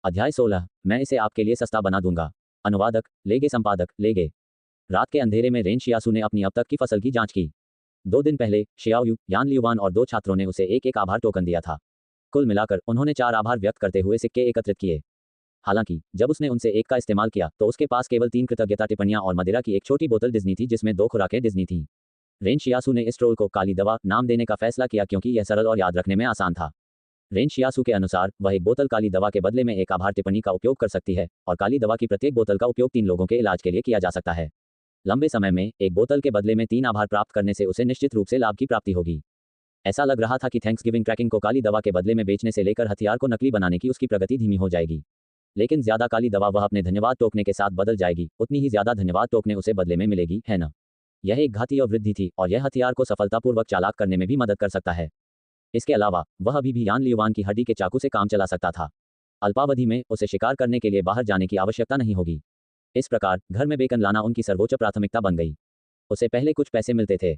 अध्याय 16। मैं इसे आपके लिए सस्ता बना दूंगा। अनुवादक लेगे, संपादक लेगे। रात के अंधेरे में रेन शियासू ने अपनी अब तक की फसल की जांच की। 2 दिन पहले शियाओयू, यान लियुवान और 2 छात्रों ने उसे एक एक आभार टोकन दिया था। कुल मिलाकर उन्होंने 4 आभार व्यक्त करते हुए सिक्के एकत्रित किए। हालांकि जब उसने उनसे एक का इस्तेमाल किया तो उसके पास केवल 3 कृतज्ञता टिप्पणियां और मदिरा की एक छोटी बोतल डिज्नी थी जिसमें 2 खुराकें डिज्नी थीं। रेन शियासू ने इस ट्रोल को काली दवा नाम देने का फैसला किया क्योंकि यह सरल और याद रखने में आसान था। रेन शियासू के अनुसार वह एक बोतल काली दवा के बदले में एक आभार टिप्पणी का उपयोग कर सकती है और काली दवा की प्रत्येक बोतल का उपयोग 3 लोगों के इलाज के लिए किया जा सकता है। लंबे समय में एक बोतल के बदले में 3 आभार प्राप्त करने से उसे निश्चित रूप से लाभ की प्राप्ति होगी। ऐसा लग रहा था कि थैंक्सगिविंग ट्रैकिंग को काली दवा के बदले में बेचने से लेकर हथियार को नकली बनाने की उसकी प्रगति धीमी हो जाएगी। लेकिन ज्यादा काली दवा वह अपने धन्यवाद टोकने के साथ बदल जाएगी, उतनी ही ज्यादा धन्यवाद टोकने उसे बदले में मिलेगी, है ना? यह एक घातीय वृद्धि थी और यह हथियार को सफलतापूर्वक चालाक करने में भी मदद कर सकता है। इसके अलावा वह अभी भी यान लियुवान की हड्डी के चाकू से काम चला सकता था। अल्पावधि में उसे शिकार करने के लिए बाहर जाने की आवश्यकता नहीं होगी। इस प्रकार घर में बेकन लाना उनकी सर्वोच्च प्राथमिकता बन गई। उसे पहले कुछ पैसे मिलते थे।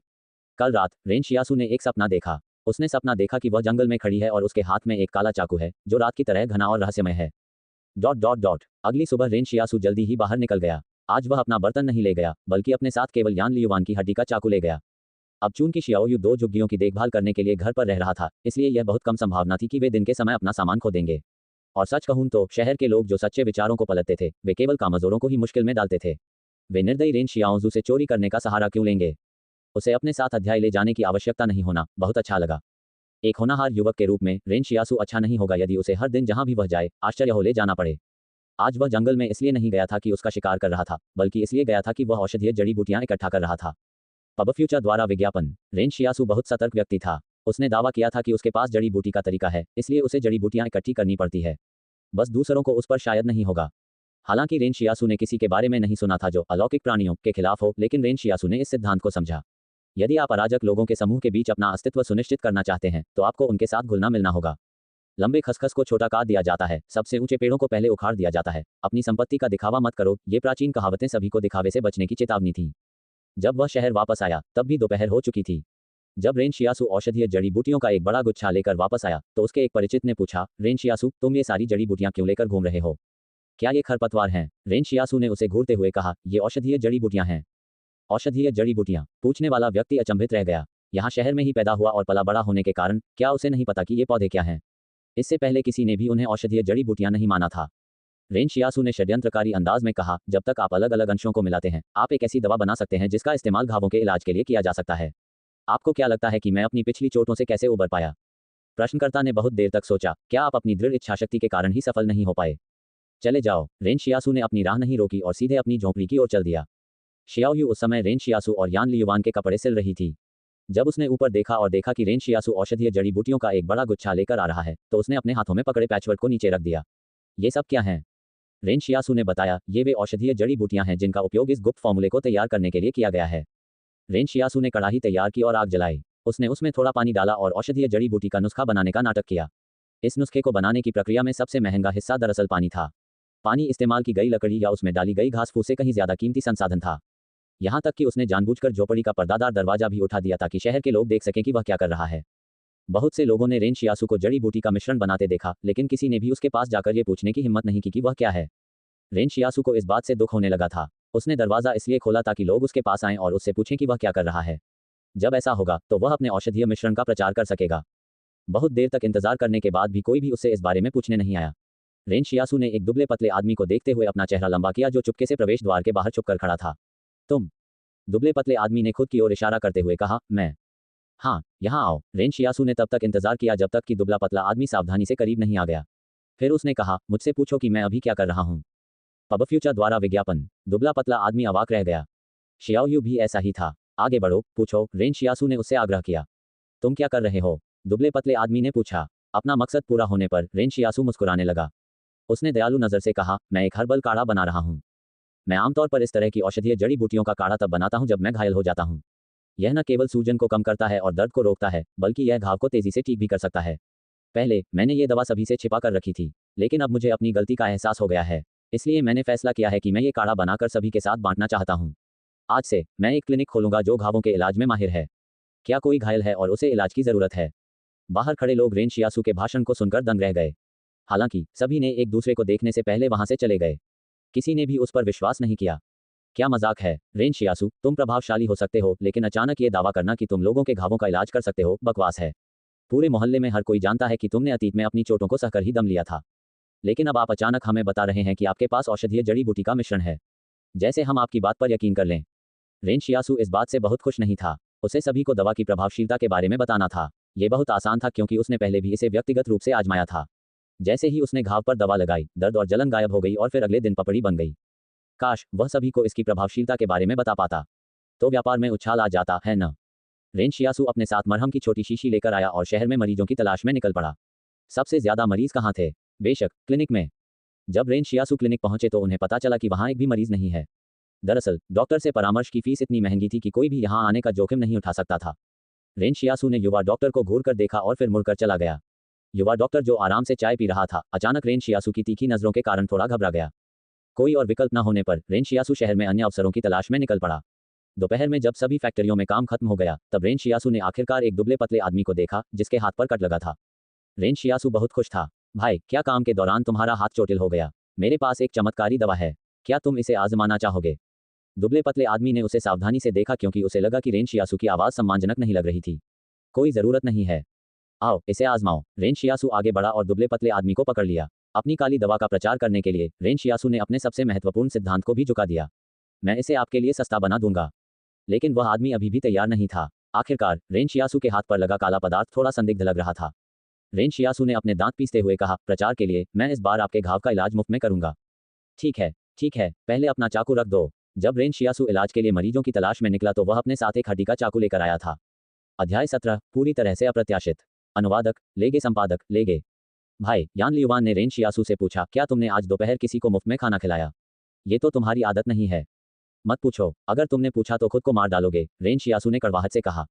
कल रात रेन शियासू ने एक सपना देखा। उसने सपना देखा कि वह जंगल में खड़ी है और उसके हाथ में एक काला चाकू है जो रात की तरह घना और रहस्यमय है। ... अगली सुबह रेन शियासू जल्दी ही बाहर निकल गया। आज वह अपना बर्तन नहीं ले गया बल्कि अपने साथ केवल यान लियुवान की हड्डी का चाकू ले गया। अब चूंकि शियाओयू 2 झुग्गियों की देखभाल करने के लिए घर पर रह रहा था, इसलिए यह बहुत कम संभावना थी कि वे दिन के समय अपना सामान खो देंगे। और सच कहूं तो शहर के लोग जो सच्चे विचारों को पलटते थे वे केवल कामजोरों को ही मुश्किल में डालते थे। वे निर्दयी रेन शियाओजू से चोरी करने का सहारा क्यों लेंगे? उसे अपने साथ अध्याय ले जाने की आवश्यकता नहीं होना बहुत अच्छा लगा। एक होनहार युवक के रूप में रेन शियासू अच्छा नहीं होगा यदि उसे हर दिन जहां भी वह जाए आश्चर्य हो ले जाना पड़े। आज वह जंगल में इसलिए नहीं गया था कि उसका शिकार कर रहा था, बल्कि इसलिए गया था कि वह औषधीय जड़ी बूटियां इकट्ठा कर रहा था। पब फ्यूचर द्वारा विज्ञापन। रेन शियासू बहुत सतर्क व्यक्ति था। उसने दावा किया था कि उसके पास जड़ी बूटी का तरीका है, इसलिए उसे जड़ी बूटियां इकट्ठी करनी पड़ती है। बस दूसरों को उस पर शायद नहीं होगा। हालांकि रेन शियासू ने किसी के बारे में नहीं सुना था जो अलौकिक प्राणियों के खिलाफ हो, लेकिन रेन शियासू ने इस सिद्धांत को समझा। यदि आप अराजक लोगों के समूह के बीच अपना अस्तित्व सुनिश्चित करना चाहते हैं तो आपको उनके साथ घुलना मिलना होगा। लंबे खसखस को छोटा काट दिया जाता है, सबसे ऊंचे पेड़ों को पहले उखाड़ दिया जाता है, अपनी संपत्ति का दिखावा मत करो, ये प्राचीन कहावतें सभी को दिखावे से बचने की चेतावनी थी। जब वह शहर वापस आया तब भी दोपहर हो चुकी थी। जब रेन शियासू औषधीय जड़ी बूटियों का एक बड़ा गुच्छा लेकर वापस आया तो उसके एक परिचित ने पूछा, रेन शियासू, तुम ये सारी जड़ी बूटियां क्यों लेकर घूम रहे हो? क्या ये खरपतवार हैं? रेन शियासू ने उसे घूरते हुए कहा, ये औषधीय जड़ी बूटियां हैं। औषधीय जड़ी बूटियां? पूछने वाला व्यक्ति अचंभित रह गया। यहाँ शहर में ही पैदा हुआ और पला बड़ा होने के कारण क्या उसे नहीं पता कि ये पौधे क्या हैं? इससे पहले किसी ने भी उन्हें औषधीय जड़ी बूटियां नहीं माना था। रेन शियासू ने षड्यंत्रकारी अंदाज में कहा, जब तक आप अलग अलग अंशों को मिलाते हैं आप एक ऐसी दवा बना सकते हैं जिसका इस्तेमाल घावों के इलाज के लिए किया जा सकता है। आपको क्या लगता है कि मैं अपनी पिछली चोटों से कैसे उबर पाया? प्रश्नकर्ता ने बहुत देर तक सोचा। क्या आप अपनी दृढ़ इच्छाशक्ति के कारण ही सफल नहीं हो पाए? चले जाओ। रेन शियासू ने अपनी राह नहीं रोकी और सीधे अपनी झोंपड़ी की ओर चल दिया। शियाओयू उस समय रेन शियासू और यान लियुवान के कपड़े सिल रही थी। जब उसने ऊपर देखा और देखा कि रेन शियासू औषधीय जड़ी बूटियों का एक बड़ा गुच्छा लेकर आ रहा है तो उसने अपने हाथों में पकड़े पैचवर्क को नीचे रख दिया। ये सब क्या है? रेन शियासू ने बताया, ये वे औषधीय जड़ी बूटियां हैं जिनका उपयोग इस गुप्त फॉर्मूले को तैयार करने के लिए किया गया है। रेन शियासू ने कड़ाही तैयार की और आग जलाई। उसने उसमें थोड़ा पानी डाला और औषधीय जड़ी बूटी का नुस्खा बनाने का नाटक किया। इस नुस्खे को बनाने की प्रक्रिया में सबसे महंगा हिस्सा दरअसल पानी था। पानी इस्तेमाल की गई लकड़ी या उसमें डाली गई घास फूस से कहीं ज्यादा कीमती संसाधन था। यहाँ तक कि उसने जानबूझकर झोपड़ी का पर्दादार दरवाजा भी उठा दिया ताकि शहर के लोग देख सकें कि वह क्या कर रहा है। बहुत से लोगों ने रेन शियासू को जड़ी बूटी का मिश्रण बनाते देखा, लेकिन किसी ने भी उसके पास जाकर ये पूछने की हिम्मत नहीं की कि वह क्या है। रेन शियासू को इस बात से दुख होने लगा था। उसने दरवाजा इसलिए खोला ताकि लोग उसके पास आएं और उससे पूछें कि वह क्या कर रहा है। जब ऐसा होगा तो वह अपने औषधीय मिश्रण का प्रचार कर सकेगा। बहुत देर तक इंतजार करने के बाद भी कोई भी उससे इस बारे में पूछने नहीं आया। रेन शियासू ने एक दुबले पतले आदमी को देखते हुए अपना चेहरा लंबा किया जो चुपके से प्रवेश द्वार के बाहर छुपकर खड़ा था। तुम? दुबले पतले आदमी ने खुद की ओर इशारा करते हुए कहा, मैं। हाँ, यहाँ आओ। रेन शियासू ने तब तक इंतजार किया जब तक कि दुबला पतला आदमी सावधानी से करीब नहीं आ गया। फिर उसने कहा, मुझसे पूछो कि मैं अभी क्या कर रहा हूँ। पब फ्यूचर द्वारा विज्ञापन। दुबला पतला आदमी अवाक रह गया। शियाओयू भी ऐसा ही था। आगे बढ़ो, पूछो। रेन शियासू ने उससे आग्रह किया। तुम क्या कर रहे हो? दुबले पतले आदमी ने पूछा। अपना मकसद पूरा होने पर रेन शियासू मुस्कुराने लगा। उसने दयालु नजर से कहा, मैं एक हर्बल काढ़ा बना रहा हूँ। मैं आमतौर पर इस तरह की औषधीय जड़ी बूटियों का काढ़ा तब बनाता हूँ जब मैं घायल हो जाता हूँ। यह न केवल सूजन को कम करता है और दर्द को रोकता है, बल्कि यह घाव को तेजी से ठीक भी कर सकता है। पहले मैंने ये दवा सभी से छिपा कर रखी थी, लेकिन अब मुझे अपनी गलती का एहसास हो गया है। इसलिए मैंने फैसला किया है कि मैं ये काढ़ा बनाकर सभी के साथ बांटना चाहता हूँ। आज से मैं एक क्लिनिक खोलूंगा जो घावों के इलाज में माहिर है। क्या कोई घायल है और उसे इलाज की जरूरत है? बाहर खड़े लोग रेन शियासू के भाषण को सुनकर दंग रह गए। हालांकि सभी ने एक दूसरे को देखने से पहले वहां से चले गए। किसी ने भी उस पर विश्वास नहीं किया। क्या मजाक है रेन शियासु, तुम प्रभावशाली हो सकते हो लेकिन अचानक ये दावा करना कि तुम लोगों के घावों का इलाज कर सकते हो बकवास है। पूरे मोहल्ले में हर कोई जानता है कि तुमने अतीत में अपनी चोटों को सहकर ही दम लिया था, लेकिन अब आप अचानक हमें बता रहे हैं कि आपके पास औषधीय जड़ी बूटी का मिश्रण है। जैसे हम आपकी बात पर यकीन कर लें। रेन शियासु इस बात से बहुत खुश नहीं था। उसे सभी को दवा की प्रभावशीलता के बारे में बताना था। ये बहुत आसान था क्योंकि उसने पहले भी इसे व्यक्तिगत रूप से आजमाया था। जैसे ही उसने घाव पर दवा लगाई, दर्द और जलन गायब हो गई और फिर अगले दिन पपड़ी बन गई। काश वह सभी को इसकी प्रभावशीलता के बारे में बता पाता, तो व्यापार में उछाल आ जाता, है न? रेन शियासु अपने साथ मरहम की छोटी शीशी लेकर आया और शहर में मरीजों की तलाश में निकल पड़ा। सबसे ज्यादा मरीज कहाँ थे? बेशक क्लिनिक में। जब रेन शियासु क्लिनिक पहुंचे तो उन्हें पता चला कि वहां एक भी मरीज नहीं है। दरअसल डॉक्टर से परामर्श की फीस इतनी महंगी थी कि कोई भी यहां आने का जोखिम नहीं उठा सकता था। रेन शियासु ने युवा डॉक्टर को घूर कर देखा और फिर मुड़कर चला गया। युवा डॉक्टर जो आराम से चाय पी रहा था, अचानक रेन शियासु की तीखी नजरों के कारण थोड़ा घबरा गया। कोई और विकल्प न होने पर रेन शियासु शहर में अन्य अवसरों की तलाश में निकल पड़ा। दोपहर में जब सभी फैक्ट्रियों में काम खत्म हो गया, तब रेन शियासु ने आखिरकार एक दुबले पतले आदमी को देखा जिसके हाथ पर कट लगा था। रेन शियासु बहुत खुश था। भाई, क्या काम के दौरान तुम्हारा हाथ चोटिल हो गया? मेरे पास एक चमत्कारी दवा है, क्या तुम इसे आजमाना चाहोगे? दुबले पतले आदमी ने उसे सावधानी से देखा क्योंकि उसे लगा कि रेन शियासु की आवाज सम्मानजनक नहीं लग रही थी। कोई जरूरत नहीं है, आओ इसे आजमाओ। रेन शियासु आगे बढ़ा और दुबले पतले आदमी को पकड़ लिया। अपनी काली दवा का प्रचार करने के लिए रेन शियासु ने अपने सबसे महत्वपूर्ण सिद्धांत को भी झुका दिया। मैं इसे आपके लिए सस्ता बना दूंगा। लेकिन वह आदमी अभी भी तैयार नहीं था। आखिरकार रेन शियासु के हाथ पर लगा काला पदार्थ थोड़ा संदिग्ध लग रहा था। रेन शियासु ने अपने दांत पीसते हुए कहा, प्रचार के लिए मैं इस बार आपके घाव का इलाज मुफ्त में करूंगा। ठीक है, पहले अपना चाकू रख दो। जब रेन शियासु इलाज के लिए मरीजों की तलाश में निकला तो वह अपने साथ एक हड्डी का चाकू लेकर आया था। अध्याय 17 पूरी तरह से अप्रत्याशित। अनुवादक लेगे, संपादक लेगे। भाई यान लियुवान ने रेन शियासु से पूछा, क्या तुमने आज दोपहर किसी को मुफ्त में खाना खिलाया? ये तो तुम्हारी आदत नहीं है। मत पूछो, अगर तुमने पूछा तो खुद को मार डालोगे, रेन शियासु ने कड़वाहट से कहा।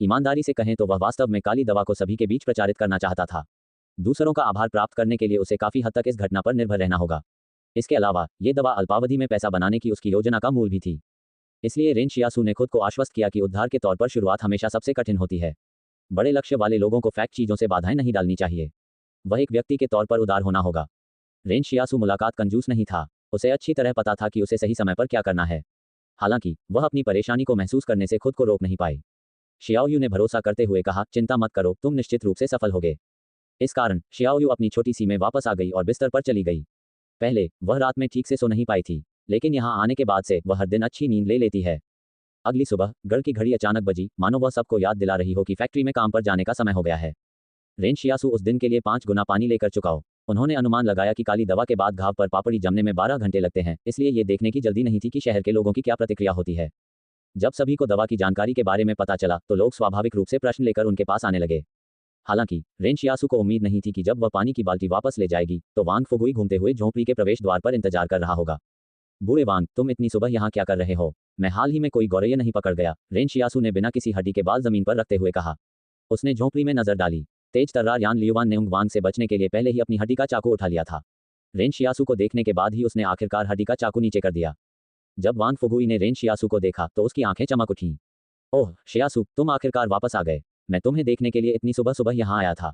ईमानदारी से कहें तो वह वास्तव में काली दवा को सभी के बीच प्रचारित करना चाहता था। दूसरों का आभार प्राप्त करने के लिए उसे काफी हद तक इस घटना पर निर्भर रहना होगा। इसके अलावा ये दवा अल्पावधि में पैसा बनाने की उसकी योजना का मूल भी थी। इसलिए रेन शियासु ने खुद को आश्वस्त किया कि उद्धार के तौर पर शुरुआत हमेशा सबसे कठिन होती है। बड़े लक्ष्य वाले लोगों को फैक्ट चीजों से बाधाएं नहीं डालनी चाहिए। वह एक व्यक्ति के तौर पर उदार होना होगा। रेन शियासु मुलाकात कंजूस नहीं था। उसे अच्छी तरह पता था कि उसे सही समय पर क्या करना है। हालांकि वह अपनी परेशानी को महसूस करने से खुद को रोक नहीं पाई। शियाओयू ने भरोसा करते हुए कहा, चिंता मत करो, तुम निश्चित रूप से सफल होगे। इस कारण शियाओयू अपनी छोटी सी में वापस आ गई और बिस्तर पर चली गई। पहले वह रात में ठीक से सो नहीं पाई थी, लेकिन यहाँ आने के बाद से वह हर दिन अच्छी नींद ले लेती है। अगली सुबह घर की घड़ी अचानक बजी, मानो वह सबको याद दिला रही हो कि फैक्ट्री में काम पर जाने का समय हो गया है। रेन शियासु उस दिन के लिए 5 गुना पानी लेकर चुकाओ। उन्होंने अनुमान लगाया कि काली दवा के बाद घाव पर पापड़ी जमने में 12 घंटे लगते हैं, इसलिए ये देखने की जल्दी नहीं थी कि शहर के लोगों की क्या प्रतिक्रिया होती है। जब सभी को दवा की जानकारी के बारे में पता चला तो लोग स्वाभाविक रूप से प्रश्न लेकर उनके पास आने लगे। हालांकि रेन शियासु को उम्मीद नहीं थी कि जब वह पानी की बाल्टी वापस ले जाएगी तो वांग फुगुई घूमते हुए झोंपड़ी के प्रवेश द्वार पर इंतजार कर रहा होगा। बूढ़े वांग, तुम इतनी सुबह यहाँ क्या कर रहे हो? मैं हाल ही में कोई गौरैया नहीं पकड़ गया, रेन शियासु ने बिना किसी हड्डी के बाल जमीन पर रखते हुए कहा। उसने झोंपड़ी में नजर डाली। तेज तर्रार यान लियुवान ने उंग वांग से बचने के लिए पहले ही अपनी हड्डी का चाकू उठा लिया था। रेन शियासु को देखने के बाद ही उसने आखिरकार हड्डी का चाकू नीचे कर दिया। जब वांग फुगुई ने रेन शियासु को देखा तो उसकी आंखें चमक उठीं। ओह शियासु, तुम आखिरकार वापस आ गए। मैं तुम्हें देखने के लिए इतनी सुबह सुबह यहाँ आया था।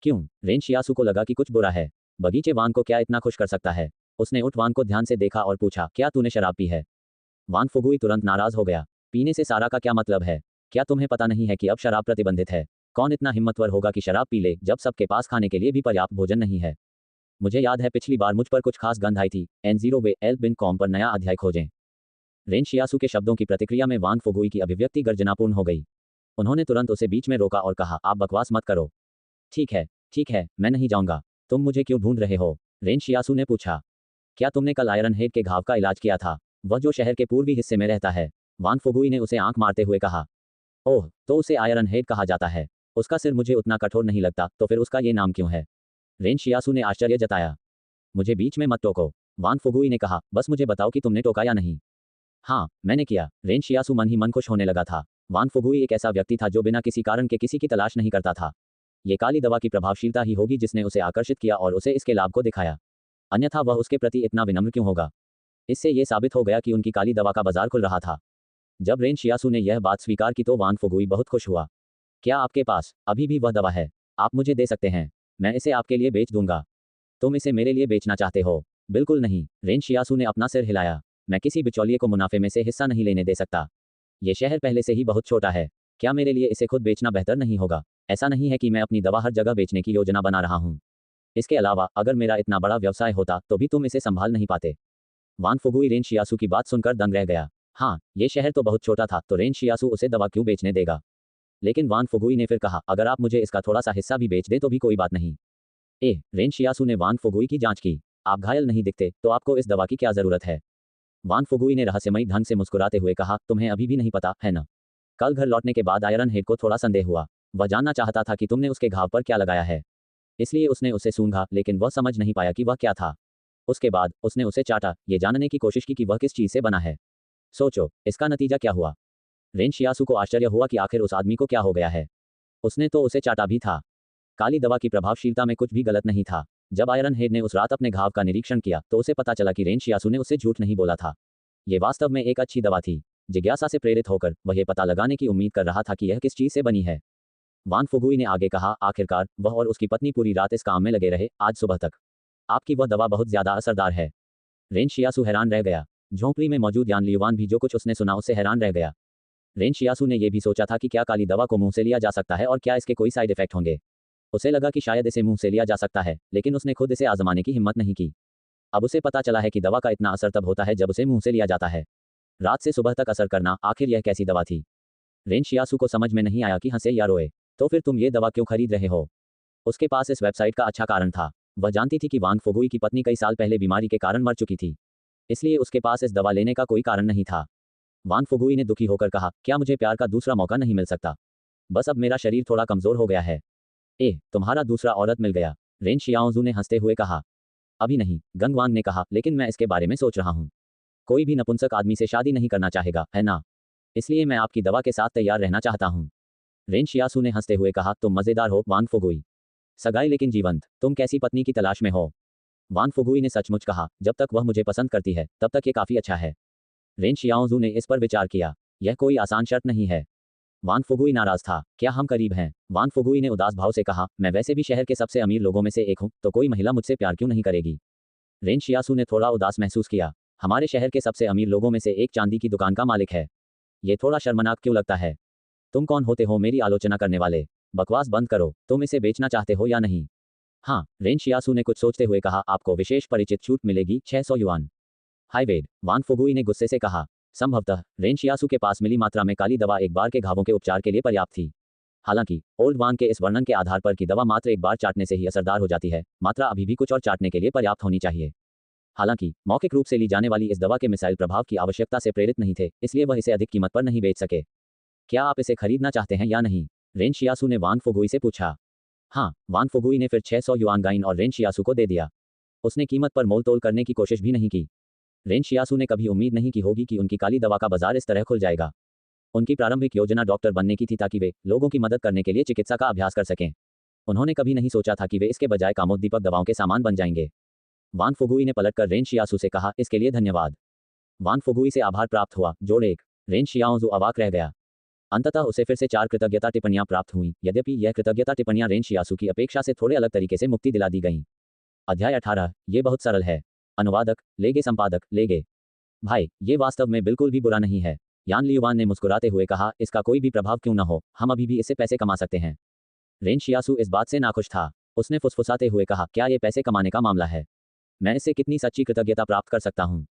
क्यों? रेन शियासु को लगा कि कुछ बुरा है। बगीचे वांग को क्या इतना खुश कर सकता है? उसने उठ वांग को ध्यान से देखा और पूछा, क्या तूने शराब पी है? वांग फुगुई तुरंत नाराज हो गया। पीने से सारा का क्या मतलब है? क्या तुम्हें पता नहीं है कि अब शराब प्रतिबंधित है? कौन इतना हिम्मतवर होगा कि शराब पी ले जब सबके पास खाने के लिए भी पर्याप्त भोजन नहीं है? मुझे याद है पिछली बार मुझ पर कुछ खास गंध आई थी। N0WL.com पर नया अध्याय खोजें। रेन शियासु के शब्दों की प्रतिक्रिया में वांग फुगुई की अभिव्यक्ति गर्जनापूर्ण हो गई। उन्होंने तुरंत उसे बीच में रोका और कहा, आप बकवास मत करो। ठीक है, मैं नहीं जाऊंगा। तुम मुझे क्यों ढूंढ रहे हो? रेन शियासु ने पूछा। क्या तुमने कल आयरन हेड के घाव का इलाज किया था? वह जो शहर के पूर्वी हिस्से में रहता है, वांग फुगुई ने उसे आंख मारते हुए कहा। ओह, तो उसे आयरन हेड कहा जाता है। उसका सिर मुझे उतना कठोर नहीं लगता, तो फिर उसका ये नाम क्यों है? रेन शियासु ने आश्चर्य जताया। मुझे बीच में मत टोको, वांग फुगुई ने कहा, बस मुझे बताओ कि तुमने टोका या नहीं। हाँ, मैंने किया। रेन शियासु मन ही मन खुश होने लगा था। वांग फुगुई एक ऐसा व्यक्ति था जो बिना किसी कारण के किसी की तलाश नहीं करता था। ये काली दवा की प्रभावशीलता ही होगी जिसने उसे आकर्षित किया और उसे इसके लाभ को दिखाया। अन्यथा वह उसके प्रति इतना विनम्र क्यों होगा? इससे यह साबित हो गया कि उनकी काली दवा का बाजार खुल रहा था। जब रेन शियासु ने यह बात स्वीकार की तो वांग फुगुई बहुत खुश हुआ। क्या आपके पास अभी भी वह दवा है? आप मुझे दे सकते हैं, मैं इसे आपके लिए बेच दूंगा। तुम इसे मेरे लिए बेचना चाहते हो? बिल्कुल नहीं, रेन शियासू ने अपना सिर हिलाया। मैं किसी बिचौलिए को मुनाफे में से हिस्सा नहीं लेने दे सकता। ये शहर पहले से ही बहुत छोटा है। क्या मेरे लिए इसे खुद बेचना बेहतर नहीं होगा? ऐसा नहीं है कि मैं अपनी दवा हर जगह बेचने की योजना बना रहा हूँ। इसके अलावा अगर मेरा इतना बड़ा व्यवसाय होता तो भी तुम इसे संभाल नहीं पाते। वान फुगुई रेन शियासू की बात सुनकर दंग रह गया। हाँ, ये शहर तो बहुत छोटा था, तो रेन शियासू उसे दवा क्यों बेचने देगा? लेकिन वान फुगुई ने फिर कहा, अगर आप मुझे इसका थोड़ा सा हिस्सा भी बेच दें तो भी कोई बात नहीं। रेन शियासू ने वान फुगुई की जांच की। आप घायल नहीं दिखते, तो आपको इस दवा की क्या जरूरत है? वान फुगुई ने रहस्यमयी ढंग से मुस्कुराते हुए कहा, तुम्हें अभी भी नहीं पता है ना? कल घर लौटने के बाद आयरन हेड को थोड़ा संदेह हुआ। वह जानना चाहता था कि तुमने उसके घाव पर क्या लगाया है। इसलिए उसने उसे सूंघा, लेकिन वह समझ नहीं पाया कि वह क्या था। उसके बाद उसने उसे चाटा, ये जानने की कोशिश की कि वह किस चीज से बना है। सोचो, इसका नतीजा क्या हुआ? रेन शियासू को आश्चर्य हुआ कि आखिर उस आदमी को क्या हो गया है। उसने तो उसे चाटा भी था। काली दवा की प्रभावशीलता में कुछ भी गलत नहीं था। जब आयरन हेड ने उस रात अपने घाव का निरीक्षण किया तो उसे पता चला कि रेन शियासू ने उससे झूठ नहीं बोला था। ये वास्तव में एक अच्छी दवा थी। जिज्ञासा से प्रेरित होकर वह यह पता लगाने की उम्मीद कर रहा था कि यह किस चीज से बनी है। वान फुगुई ने आगे कहा, आखिरकार वह और उसकी पत्नी पूरी रात इस काम में लगे रहे, आज सुबह तक। आपकी वह दवा बहुत ज्यादा असरदार है। रेन शियासू हैरान रह गया। झोंपड़ी में मौजूद यान लियुआन भी जो कुछ उसने सुना उससे हैरान रह गया। रेन शियासू ने यह भी सोचा था कि क्या काली दवा को मुंह से लिया जा सकता है और क्या इसके कोई साइड इफेक्ट होंगे। उसे लगा कि शायद इसे मुंह से लिया जा सकता है, लेकिन उसने खुद इसे आजमाने की हिम्मत नहीं की। अब उसे पता चला है कि दवा का इतना असर तब होता है जब उसे मुंह से लिया जाता है। रात से सुबह तक असर करना, आखिर यह कैसी दवा थी? रेन शियासू को समझ में नहीं आया कि हंसे या रोए। तो फिर तुम ये दवा क्यों खरीद रहे हो? उसके पास इस वेबसाइट का अच्छा कारण था। वह जानती थी कि वान फुगुई की पत्नी कई साल पहले बीमारी के कारण मर चुकी थी। इसलिए उसके पास इस दवा लेने का कोई कारण नहीं था। वान फुगुई ने दुखी होकर कहा, क्या मुझे प्यार का दूसरा मौका नहीं मिल सकता? बस अब मेरा शरीर थोड़ा कमजोर हो गया है। तुम्हारा दूसरा औरत मिल गया? रेन शियाओजू ने हंसते हुए कहा। अभी नहीं, गंगवांग ने कहा, लेकिन मैं इसके बारे में सोच रहा हूँ। कोई भी नपुंसक आदमी से शादी नहीं करना चाहेगा, है ना? इसलिए मैं आपकी दवा के साथ तैयार रहना चाहता हूँ। रेन शियासू ने हंसते हुए कहा, तुम मजेदार हो वान फुगुई। सगाई लेकिन जीवंत, तुम कैसी पत्नी की तलाश में हो? वान फुगुई ने सचमुच कहा, जब तक वह मुझे पसंद करती है तब तक ये काफी अच्छा है। रेन शियाओजू ने इस पर विचार किया। यह कोई आसान शर्त नहीं है। वान फुगुई नाराज था। क्या हम करीब हैं? वान फुगुई ने उदास भाव से कहा, मैं वैसे भी शहर के सबसे अमीर लोगों में से एक हूँ, तो कोई महिला मुझसे प्यार क्यों नहीं करेगी? रेन शियासू ने थोड़ा उदास महसूस किया। हमारे शहर के सबसे अमीर लोगों में से एक चांदी की दुकान का मालिक है। ये थोड़ा शर्मनाक क्यों लगता है? तुम कौन होते हो मेरी आलोचना करने वाले? बकवास बंद करो। तुम इसे बेचना चाहते हो या नहीं? हाँ, रेन शियासू ने कुछ सोचते हुए कहा, आपको विशेष परिचित छूट मिलेगी, 600 युआन। हाईवेड, वान फुगुई ने गुस्से से कहा। संभवतः रेन शियासू के पास मिली मात्रा में काली दवा एक बार के घावों के उपचार के लिए पर्याप्त थी। हालांकि ओल्ड वान के इस वर्णन के आधार पर कि दवा मात्र एक बार चाटने से ही असरदार हो जाती है, मात्रा अभी भी कुछ और चाटने के लिए पर्याप्त होनी चाहिए। हालांकि मौखिक रूप से ली जाने वाली इस दवा के मिसाइल प्रभाव की आवश्यकता से प्रेरित नहीं थे, इसलिए वह इसे अधिक कीमत पर नहीं बेच सके। क्या आप इसे खरीदना चाहते हैं या नहीं? रेन शियासू ने वान फुगुई से पूछा। हाँ, वान फुगुई ने फिर 600 युआन गाइन और रेन शियासू को दे दिया। उसने कीमत पर मोल तोल करने की कोशिश भी नहीं की। रेन शियासू ने कभी उम्मीद नहीं की होगी कि उनकी काली दवा का बाजार इस तरह खुल जाएगा। उनकी प्रारंभिक योजना डॉक्टर बनने की थी ताकि वे लोगों की मदद करने के लिए चिकित्सा का अभ्यास कर सकें। उन्होंने कभी नहीं सोचा था कि वे इसके बजाय कामोद्दीपक दवाओं के सामान बन जाएंगे। वान फुगुई ने पलटकर रेन शियासू से कहा, इसके लिए धन्यवाद। वान फुगुई से आभार प्राप्त हुआ, जोड़ एक। रेन शियाओजू अवाक रह गया। अंततः उसे फिर से 4 कृतज्ञता टिप्पणियां प्राप्त हुईं, यद्यपि यह कृतज्ञता टिप्पणियां रेन शियासू की अपेक्षा से थोड़े अलग तरीके से मुक्ति दिला दी गईं। अध्याय 18, ये बहुत सरल है। अनुवादक, लेगे संपादक, लेगे। भाई, ये वास्तव में बिल्कुल भी बुरा नहीं है। यान लियुआन ने मुस्कुराते हुए कहा, इसका कोई भी प्रभाव क्यों न हो, हम अभी भी इससे पैसे कमा सकते हैं। रेन शियासू इस बात से नाखुश था। उसने फुसफुसाते हुए कहा, क्या ये पैसे कमाने का मामला है? मैं इससे कितनी सच्ची कृतज्ञता प्राप्त कर सकता हूँ?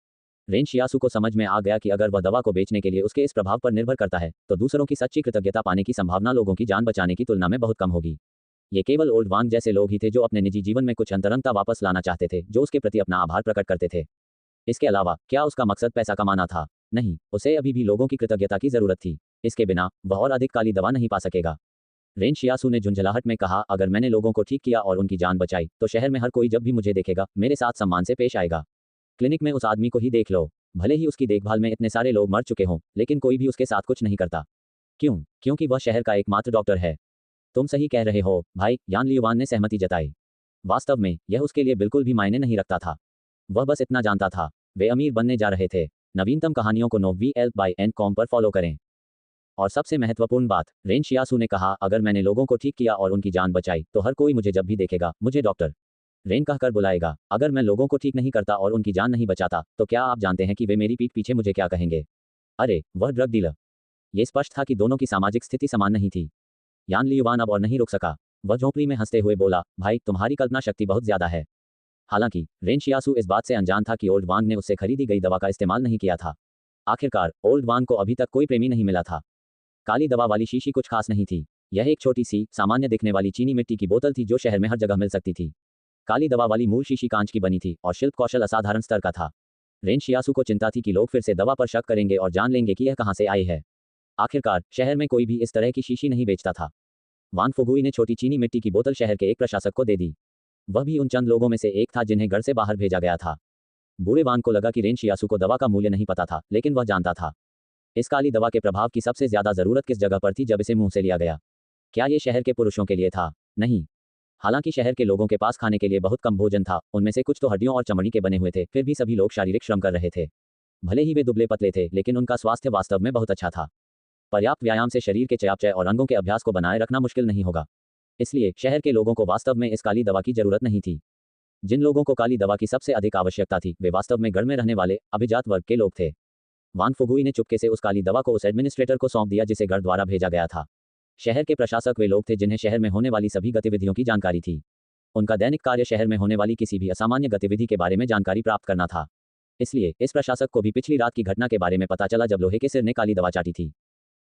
रेन शियासू को समझ में आ गया कि अगर वह दवा को बेचने के लिए उसके इस प्रभाव पर निर्भर करता है, तो दूसरों की सच्ची कृतज्ञता पाने की संभावना लोगों की जान बचाने की तुलना में बहुत कम होगी। ये केवल ओल्ड वांग जैसे लोग ही थे जो अपने निजी जीवन में कुछ अंतरंगता वापस लाना चाहते थे, जो उसके प्रति अपना आभार प्रकट करते थे। इसके अलावा क्या उसका मकसद पैसा कमाना था? नहीं, उसे अभी भी लोगों की कृतज्ञता की जरूरत थी। इसके बिना वह और अधिक काली दवा नहीं पा सकेगा। रेन शियासू ने झुंझलाहट में कहा, अगर मैंने लोगों को ठीक किया और उनकी जान बचाई, तो शहर में हर कोई जब भी मुझे देखेगा मेरे साथ सम्मान से पेश आएगा। क्लिनिक में उस आदमी को ही देख लो। भले ही उसकी देखभाल में इतने सारे लोग मर चुके हों, लेकिन कोई भी उसके साथ कुछ नहीं करता। क्यों? क्योंकि वह शहर का एकमात्र डॉक्टर है। तुम सही कह रहे हो भाई, यान लियुआन ने सहमति जताई। वास्तव में यह उसके लिए बिल्कुल भी मायने नहीं रखता था। वह बस इतना जानता था, वे अमीर बनने जा रहे थे। नवीनतम कहानियों को novel.com पर फॉलो करें। और सबसे महत्वपूर्ण बात, रेन शियासू ने कहा, अगर मैंने लोगों को ठीक किया और उनकी जान बचाई, तो हर कोई मुझे जब भी देखेगा मुझे डॉक्टर रेन कहकर बुलाएगा, अगर मैं लोगों को ठीक नहीं करता और उनकी जान नहीं बचाता, तो क्या आप जानते हैं कि वे मेरी पीठ पीछे मुझे क्या कहेंगे? अरे, वह ड्रग डीलर। ये स्पष्ट था कि दोनों की सामाजिक स्थिति समान नहीं थी। यान लियुवान अब और नहीं रुक सका। वह झोंपड़ी में हंसते हुए बोला, भाई, तुम्हारी कल्पना शक्ति बहुत ज्यादा है। हालांकि रेन शियासु इस बात से अनजान था कि ओल्ड वांग ने उससे खरीदी गई दवा का इस्तेमाल नहीं किया था। आखिरकार ओल्ड वांग को अभी तक कोई प्रेमी नहीं मिला था। काली दवा वाली शीशी कुछ खास नहीं थी। यह एक छोटी सी सामान्य दिखने वाली चीनी मिट्टी की बोतल थी जो शहर में हर जगह मिल सकती थी। काली दवा वाली मूल शीशी कांच की बनी थी और शिल्प कौशल असाधारण स्तर का था। रेन शियासु को चिंता थी कि लोग फिर से दवा पर शक करेंगे और जान लेंगे कि यह कहां से आई है। आखिरकार शहर में कोई भी इस तरह की शीशी नहीं बेचता था। वांग फुगुई ने छोटी चीनी मिट्टी की बोतल शहर के एक प्रशासक को दे दी। वह भी उन चंद लोगों में से एक था जिन्हें घर से बाहर भेजा गया था। बूढ़े वांग को लगा कि रेन शियासु को दवा का मूल्य नहीं पता था, लेकिन वह जानता था इस काली दवा के प्रभाव की सबसे ज्यादा जरूरत किस जगह पर थी जब इसे मुंह से लिया गया। क्या ये शहर के पुरुषों के लिए था? नहीं। हालांकि शहर के लोगों के पास खाने के लिए बहुत कम भोजन था, उनमें से कुछ तो हड्डियों और चमड़ी के बने हुए थे, फिर भी सभी लोग शारीरिक श्रम कर रहे थे। भले ही वे दुबले पतले थे, लेकिन उनका स्वास्थ्य वास्तव में बहुत अच्छा था। पर्याप्त व्यायाम से शरीर के चयापचय और अंगों के अभ्यास को बनाए रखना मुश्किल नहीं होगा। इसलिए शहर के लोगों को वास्तव में इस काली दवा की जरूरत नहीं थी। जिन लोगों को काली दवा की सबसे अधिक आवश्यकता थी, वे वास्तव में गढ़ में रहने वाले अभिजात वर्ग के लोग थे। वांग फुगुई ने चुपके से उस काली दवा को उस एडमिनिस्ट्रेटर को सौंप दिया जिसे गढ़ द्वारा भेजा गया था। शहर के प्रशासक वे लोग थे जिन्हें शहर में होने वाली सभी गतिविधियों की जानकारी थी। उनका दैनिक कार्य शहर में होने वाली किसी भी असामान्य गतिविधि के बारे में जानकारी प्राप्त करना था। इसलिए इस प्रशासक को भी पिछली रात की घटना के बारे में पता चला जब लोहे के सिर ने काली दवा चाटी थी।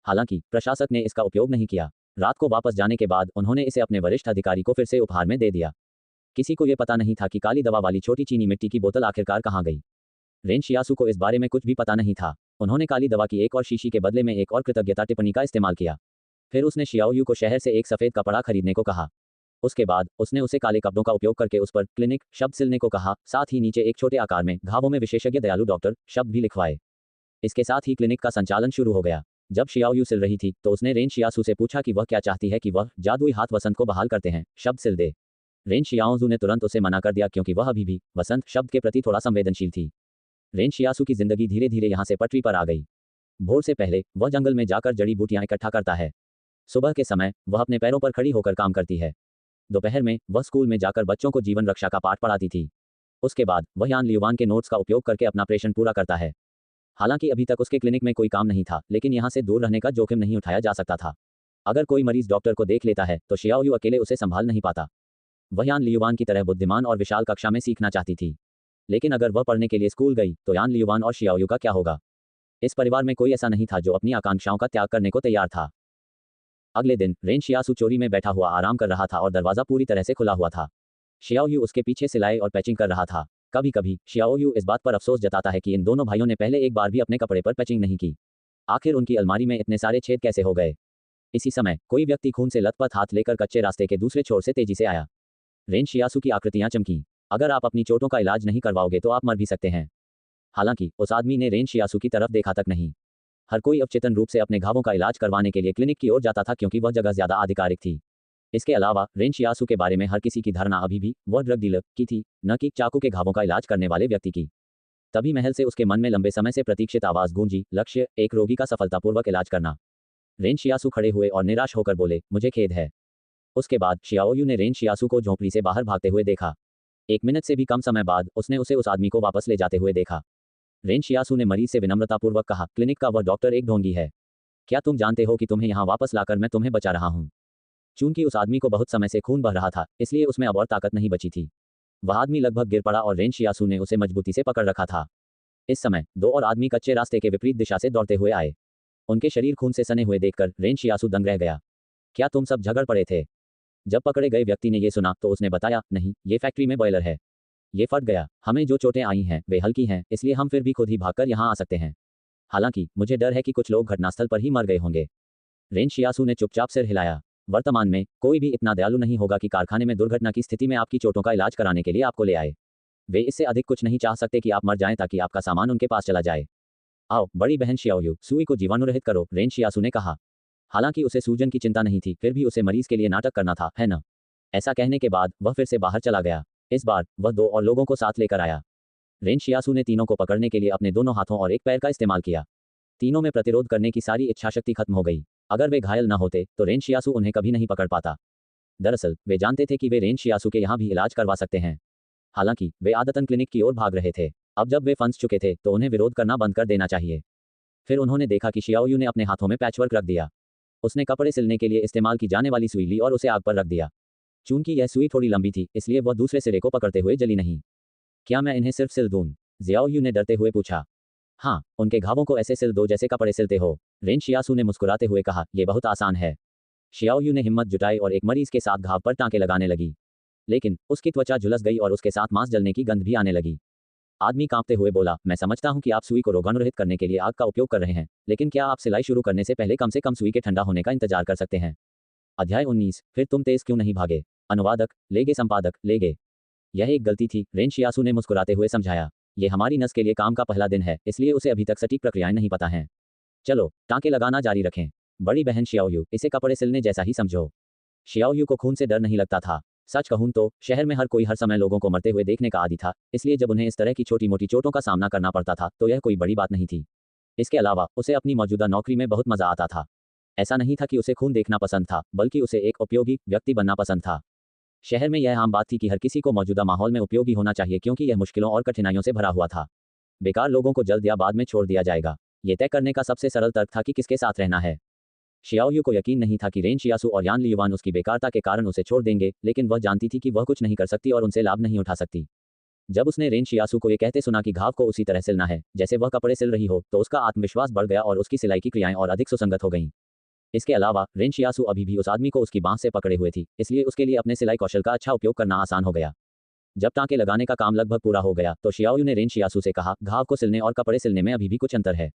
हालांकि प्रशासक ने इसका उपयोग नहीं किया। रात को वापस जाने के बाद उन्होंने इसे अपने वरिष्ठ अधिकारी को फिर से उपहार में दे दिया। किसी को यह पता नहीं था कि काली दवा वाली छोटी चीनी मिट्टी की बोतल आखिरकार कहाँ गई। रेन शियासु को इस बारे में कुछ भी पता नहीं था। उन्होंने काली दवा की एक और शीशी के बदले में एक और कृतज्ञता टिप्पणी का इस्तेमाल किया। फिर उसने शियाओयू को शहर से एक सफेद कपड़ा खरीदने को कहा। उसके बाद उसने उसे काले कपड़ों का उपयोग करके उस पर क्लिनिक शब्द सिलने को कहा, साथ ही नीचे एक छोटे आकार में घावों में विशेषज्ञ दयालु डॉक्टर शब्द भी लिखवाए। इसके साथ ही क्लिनिक का संचालन शुरू हो गया। जब शियाओयू सिल रही थी तो उसने रेन शियासु से पूछा कि वह क्या चाहती है कि वह जादुई हाथ वसंत को बहाल करते हैं, शब्द सिल दे। रेन शियाओजू ने तुरंत उसे मना कर दिया क्योंकि वह अभी भी वसंत शब्द के प्रति थोड़ा संवेदनशील थी। रेन शियासु की जिंदगी धीरे धीरे यहाँ से पटरी पर आ गई। भोर से पहले वह जंगल में जाकर जड़ी बूटियां इकट्ठा करता है। सुबह के समय वह अपने पैरों पर खड़ी होकर काम करती है। दोपहर में वह स्कूल में जाकर बच्चों को जीवन रक्षा का पाठ पढ़ाती थी। उसके बाद वह यान लियुवान के नोट्स का उपयोग करके अपना ऑपरेशन पूरा करता है। हालांकि अभी तक उसके क्लिनिक में कोई काम नहीं था, लेकिन यहाँ से दूर रहने का जोखिम नहीं उठाया जा सकता था। अगर कोई मरीज डॉक्टर को देख लेता है तो शियाओयू अकेले उसे संभाल नहीं पाता। वह यान लियुवान की तरह बुद्धिमान और विशाल कक्षा में सीखना चाहती थी। लेकिन अगर वह पढ़ने के लिए स्कूल गई तो यान लियुवान और शियाओयू का क्या होगा? इस परिवार में कोई ऐसा नहीं था जो अपनी आकांक्षाओं का त्याग करने को तैयार था। अगले दिन रेन शियासु चोरी में बैठा हुआ आराम कर रहा था और दरवाजा पूरी तरह से खुला हुआ था। शियाओयू उसके पीछे सिलाई और पैचिंग कर रहा था। कभी कभी शियाओयू इस बात पर अफसोस जताता है कि इन दोनों भाइयों ने पहले एक बार भी अपने कपड़े पर पैचिंग नहीं की। आखिर उनकी अलमारी में इतने सारे छेद कैसे हो गए? इसी समय कोई व्यक्ति खून से लथपथ हाथ लेकर कच्चे रास्ते के दूसरे छोर से तेजी से आया। रेन शियासु की आकृतियां चमकी। अगर आप अपनी चोटों का इलाज नहीं करवाओगे तो आप मर भी सकते हैं। हालांकि उस आदमी ने रेन शियासु की तरफ देखा तक नहीं। हर कोई अवचेतन रूप से अपने घावों का इलाज करवाने के लिए क्लिनिक की ओर जाता था क्योंकि वह जगह ज्यादा आधिकारिक थी। इसके अलावा रेन शियासु के बारे में हर किसी की धारणा अभी भी वह ड्रग डीलर की थी, न कि चाकू के घावों का इलाज करने वाले व्यक्ति की। तभी महल से उसके मन में लंबे समय से प्रतीक्षित आवाज गूंजी, लक्ष्य एक रोगी का सफलतापूर्वक इलाज करना। रेन शियासु खड़े हुए और निराश होकर बोले, मुझे खेद है। उसके बाद शियाओयू ने रेन शियासु को झोंपड़ी से बाहर भागते हुए देखा। 1 मिनट से भी कम समय बाद उसने उसे उस आदमी को वापस ले जाते हुए देखा। रेन शियासु ने मरीज से विनम्रतापूर्वक कहा, क्लिनिक का वह डॉक्टर एक ढोंगी है। क्या तुम जानते हो कि तुम्हें यहाँ वापस लाकर मैं तुम्हें बचा रहा हूँ? चूंकि उस आदमी को बहुत समय से खून बह रहा था, इसलिए उसमें अब और ताकत नहीं बची थी। वह आदमी लगभग गिर पड़ा और रेन शियासु ने उसे मजबूती से पकड़ रखा था। इस समय 2 और आदमी कच्चे रास्ते के विपरीत दिशा से दौड़ते हुए आए। उनके शरीर खून से सने हुए देखकर रेन शियासु दंग रह गया। क्या तुम सब झगड़ पड़े थे? जब पकड़े गए व्यक्ति ने यह सुना तो उसने बताया, नहीं, ये फैक्ट्री में बॉयलर है, ये फट गया। हमें जो चोटें आई हैं वे हल्की हैं, इसलिए हम फिर भी खुद ही भागकर यहाँ आ सकते हैं। हालांकि मुझे डर है कि कुछ लोग घटनास्थल पर ही मर गए होंगे। रेन शियासु ने चुपचाप सिर हिलाया। वर्तमान में कोई भी इतना दयालु नहीं होगा कि कारखाने में दुर्घटना की स्थिति में आपकी चोटों का इलाज कराने के लिए आपको ले आए। वे इससे अधिक कुछ नहीं चाह सकते कि आप मर जाएं ताकि आपका सामान उनके पास चला जाए। आओ बड़ी बहन शियाओयू, सुई को जीवाणुरहित करो, रेन शियासु ने कहा। हालांकि उसे सूजन की चिंता नहीं थी, फिर भी उसे मरीज के लिए नाटक करना था, है न? ऐसा कहने के बाद वह फिर से बाहर चला गया। इस बार वह 2 और लोगों को साथ लेकर आया। रेन शियासु ने तीनों को पकड़ने के लिए अपने दोनों हाथों और एक पैर का इस्तेमाल किया। तीनों में प्रतिरोध करने की सारी इच्छाशक्ति खत्म हो गई। अगर वे घायल न होते तो रेन शियासु उन्हें कभी नहीं पकड़ पाता। दरअसल वे जानते थे कि वे रेन शियासु के यहाँ भी इलाज करवा सकते हैं। हालांकि वे आदतन क्लिनिक की ओर भाग रहे थे। अब जब वे फंस चुके थे तो उन्हें विरोध करना बंद कर देना चाहिए। फिर उन्होंने देखा कि शियाओयू ने अपने हाथों में पैचवर्क रख दिया। उसने कपड़े सिलने के लिए इस्तेमाल की जाने वाली सुई ली और उसे आग पर रख दिया। चूंकि यह सुई थोड़ी लंबी थी, इसलिए वह दूसरे सिरे को पकड़ते हुए जली नहीं। क्या मैं इन्हें सिर्फ सिल दूं? ज़ियाओयू ने डरते हुए पूछा। हाँ, उनके घावों को ऐसे सिल दो जैसे कपड़े सिलते हो, रेन शियासू ने मुस्कुराते हुए कहा। यह बहुत आसान है। शियाओयू ने हिम्मत जुटाई और एक मरीज के साथ घाव पर टांके लगाने लगी। लेकिन उसकी त्वचा झुलस गई और उसके साथ मांस जलने की गंध भी आने लगी। आदमी कांपते हुए बोला, मैं समझता हूं कि आप सुई को रोगाणुरहित करने के लिए आग का उपयोग कर रहे हैं, लेकिन क्या आप सिलाई शुरू करने से पहले कम से कम सुई के ठंडा होने का इंतजार कर सकते हैं? अध्याय 19। फिर तुम तेज क्यों नहीं भागे? अनुवादक, लेगे संपादक, लेगे। यह एक गलती थी, रेन शियासू ने मुस्कुराते हुए समझाया। ये हमारी नस के लिए काम का पहला दिन है, इसलिए उसे अभी तक सटीक प्रक्रियाएं नहीं पता हैं। चलो, टांके लगाना जारी रखें। बड़ी बहन शियाओयू, इसे कपड़े सिलने जैसा ही समझो। शियाओयू को खून से डर नहीं लगता था। सच कहूं तो शहर में हर कोई हर समय लोगों को मरते हुए देखने का आदी था, इसलिए जब उन्हें इस तरह की छोटी मोटी चोटों का सामना करना पड़ता था तो यह कोई बड़ी बात नहीं थी। इसके अलावा उसे अपनी मौजूदा नौकरी में बहुत मजा आता था। ऐसा नहीं था कि उसे खून देखना पसंद था, बल्कि उसे एक उपयोगी व्यक्ति बनना पसंद था। शहर में यह आम बात थी कि हर किसी को मौजूदा माहौल में उपयोगी होना चाहिए, क्योंकि यह मुश्किलों और कठिनाइयों से भरा हुआ था। बेकार लोगों को जल्द या बाद में छोड़ दिया जाएगा। ये तय करने का सबसे सरल तर्क था कि किसके साथ रहना है। शियाओयू को यकीन नहीं था कि रेन शियासू और यान लियुवान उसकी बेकारता के कारण उसे छोड़ देंगे, लेकिन वह जानती थी कि वह कुछ नहीं कर सकती और उनसे लाभ नहीं उठा सकती। जब उसने रेन शियासू को ये कहते सुना कि घाव को उसी तरह सिलना है जैसे वह कपड़े सिल रही हो, तो उसका आत्मविश्वास बढ़ गया और उसकी सिलाई की क्रियाएं और अधिक सुसंगत हो गईं। इसके अलावा रेन शियासू अभी भी उस आदमी को उसकी बांह से पकड़े हुए थी, इसलिए उसके लिए अपने सिलाई कौशल का अच्छा उपयोग करना आसान हो गया। जब टांके लगाने का काम लगभग पूरा हो गया तो शियाओयू ने रेन शियासू से कहा, घाव को सिलने और कपड़े सिलने में अभी भी कुछ अंतर है।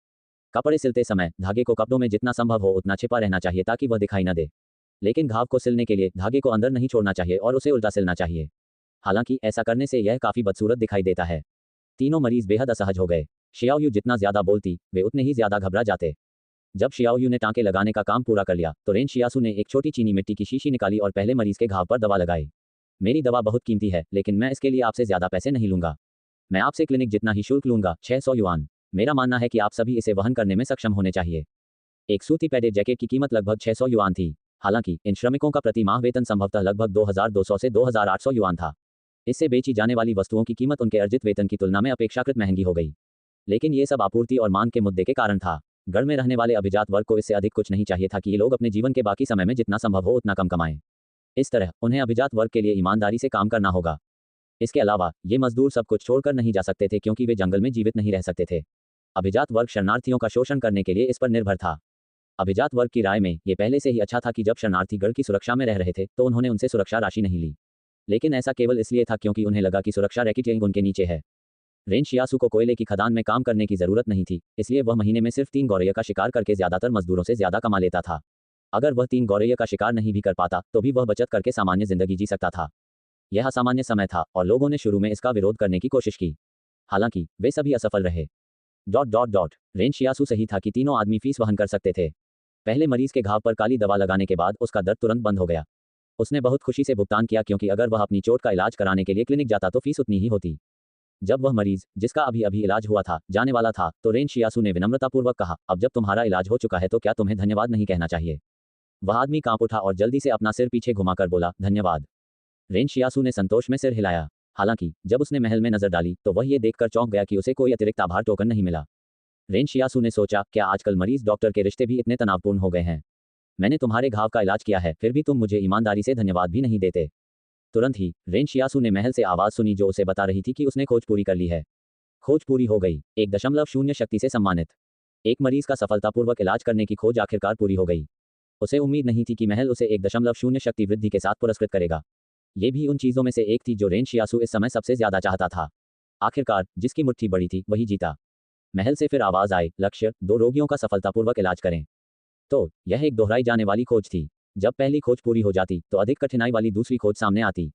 कपड़े सिलते समय धागे को कपड़ों में जितना संभव हो उतना छिपा रहना चाहिए ताकि वह दिखाई न दे। लेकिन घाव को सिलने के लिए धागे को अंदर नहीं छोड़ना चाहिए और उसे उल्टा सिलना चाहिए। हालांकि ऐसा करने से यह काफी बदसूरत दिखाई देता है। तीनों मरीज बेहद असहज हो गए। शियाओयू जितना ज्यादा बोलती, वे उतने ही ज्यादा घबरा जाते। जब शियाओयू ने टांके लगाने का काम पूरा कर लिया तो रेन शियासू ने एक छोटी चीनी मिट्टी की शीशी निकाली और पहले मरीज के घाव पर दवा लगाई। मेरी दवा बहुत कीमती है, लेकिन मैं इसके लिए आपसे ज्यादा पैसे नहीं लूंगा। मैं आपसे क्लिनिक जितना ही शुल्क लूंगा, 600 युआन। मेरा मानना है कि आप सभी इसे वहन करने में सक्षम होने चाहिए। एक सूती पैडेड जैकेट की कीमत लगभग 600 युआन थी। हालांकि इन श्रमिकों का प्रति माह वेतन संभवतः लगभग 2200 से 2800 युआन था। इससे बेची जाने वाली वस्तुओं की कीमत उनके अर्जित वेतन की तुलना में अपेक्षाकृत महंगी हो गई। लेकिन ये सब आपूर्ति और मांग के मुद्दे के कारण था। गढ़ में रहने वाले अभिजात वर्ग को इससे अधिक कुछ नहीं चाहिए था कि ये लोग अपने जीवन के बाकी समय में जितना संभव हो उतना कम कमाएं। इस तरह उन्हें अभिजात वर्ग के लिए ईमानदारी से काम करना होगा। इसके अलावा ये मजदूर सब कुछ छोड़कर नहीं जा सकते थे, क्योंकि वे जंगल में जीवित नहीं रह सकते थे। अभिजात वर्ग शरणार्थियों का शोषण करने के लिए इस पर निर्भर था। अभिजात वर्ग की राय में यह पहले से ही अच्छा था कि जब शरणार्थी गढ़ की सुरक्षा में रह रहे थे तो उन्होंने उनसे सुरक्षा राशि नहीं ली। लेकिन ऐसा केवल इसलिए था क्योंकि उन्हें लगा कि सुरक्षा रैकेटिंग उनके नीचे है। रेन शियासू को कोयले की खदान में काम करने की जरूरत नहीं थी, इसलिए वह महीने में सिर्फ 3 गौरैया का शिकार करके ज्यादातर मजदूरों से ज्यादा कमा लेता था। अगर वह 3 गौरैया का शिकार नहीं भी कर पाता तो भी वह बचत करके सामान्य जिंदगी जी सकता था। यह असामान्य समय था और लोगों ने शुरू में इसका विरोध करने की कोशिश की। हालांकि वे सभी असफल रहे। रेन शियासू सही था कि तीनों आदमी फीस वहन कर सकते थे। पहले मरीज के घाव पर काली दवा लगाने के बाद उसका दर्द तुरंत बंद हो गया। उसने बहुत खुशी से भुगतान किया, क्योंकि अगर वह अपनी चोट का इलाज कराने के लिए क्लिनिक जाता तो फीस उतनी ही होती। जब वह मरीज, जिसका अभी अभी इलाज हुआ था, जाने वाला था तो रेन शियासू ने विनम्रतापूर्वक कहा, अब जब तुम्हारा इलाज हो चुका है तो क्या तुम्हें धन्यवाद नहीं कहना चाहिए? वह आदमी कांप उठा और जल्दी से अपना सिर पीछे घुमाकर बोला, धन्यवाद। रेन शियासू ने संतोष में सिर हिलाया। हालांकि जब उसने महल में नजर डाली तो वह ये देखकर चौंक गया कि उसे कोई अतिरिक्त आभार टोकन नहीं मिला। रेन शियासू ने सोचा, क्या आजकल मरीज डॉक्टर के रिश्ते भी इतने तनावपूर्ण हो गए हैं? मैंने तुम्हारे घाव का इलाज किया है, फिर भी तुम मुझे ईमानदारी से धन्यवाद भी नहीं देते। तुरंत ही रेन शियासू ने महल से आवाज सुनी जो उसे बता रही थी कि उसने खोज पूरी कर ली है। खोज पूरी हो गई। 1.0 शक्ति से सम्मानित। एक मरीज का सफलतापूर्वक इलाज करने की खोज आखिरकार पूरी हो गई। उसे उम्मीद नहीं थी कि महल उसे 1.0 शक्ति वृद्धि के साथ पुरस्कृत करेगा। ये भी उन चीजों में से एक थी जो रेन शियासू इस समय सबसे ज्यादा चाहता था। आखिरकार जिसकी मुट्ठी बड़ी थी वही जीता। महल से फिर आवाज आई, लक्ष्य 2 रोगियों का सफलतापूर्वक इलाज करें। तो यह एक दोहराई जाने वाली खोज थी। जब पहली खोज पूरी हो जाती तो अधिक कठिनाई वाली दूसरी खोज सामने आती।